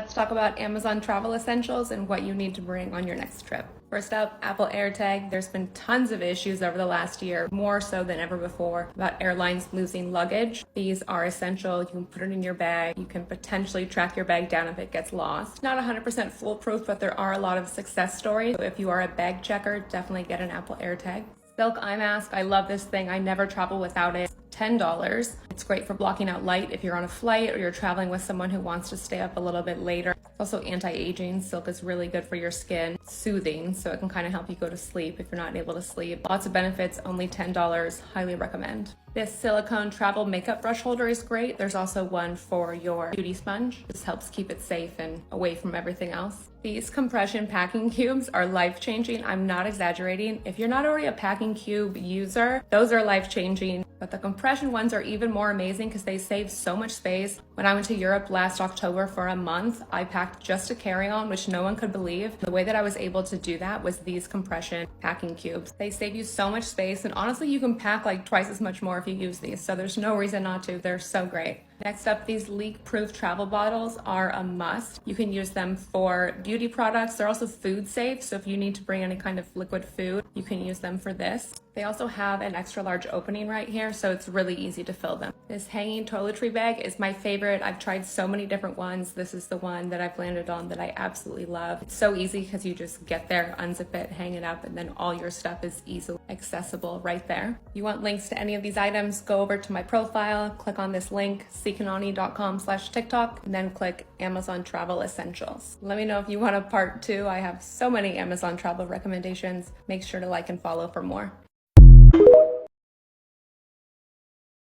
Let's talk about Amazon travel essentials and what you need to bring on your next trip. First up, Apple AirTag. There's been tons of issues over the last year, more so than ever before, about airlines losing luggage. These are essential. You can put it in your bag. You can potentially track your bag down if it gets lost. Not 100% foolproof, but there are a lot of success stories. So if you are a bag checker, definitely get an Apple AirTag. Silk eye mask. I love this thing. I never travel without it. $10. It's great for blocking out light if you're on a flight or you're traveling with someone who wants to stay up a little bit later. It's also anti-aging. Silk is really good for your skin. Soothing, so it can kind of help you go to sleep if you're not able to sleep. Lots of benefits, only $10. Highly recommend. This silicone travel makeup brush holder is great. There's also one for your beauty sponge. This helps keep it safe and away from everything else. These compression packing cubes are life-changing. I'm not exaggerating. If you're not already a packing cube user, those are life-changing. But the compression ones are even more amazing because they save so much space. When I went to Europe last October for a month, I packed just a carry-on, which no one could believe. The way that I was able to do that was these compression packing cubes. They save you so much space, and honestly, you can pack like twice as much more if you use these, so there's no reason not to. They're so great. Next up, these leak-proof travel bottles are a must. You can use them for beauty products. They're also food safe, so if you need to bring any kind of liquid food, you can use them for this. They also have an extra large opening right here, so it's really easy to fill them. This hanging toiletry bag is my favorite. I've tried so many different ones. This is the one that I've landed on that I absolutely love. It's so easy because you just get there, unzip it, hang it up, and then all your stuff is easily accessible right there. If you want links to any of these items, go over to my profile, click on this link, ckanani.com/TikTok, and then click Amazon Travel Essentials. Let me know if you want a part 2. I have so many Amazon travel recommendations. Make sure to like and follow for more.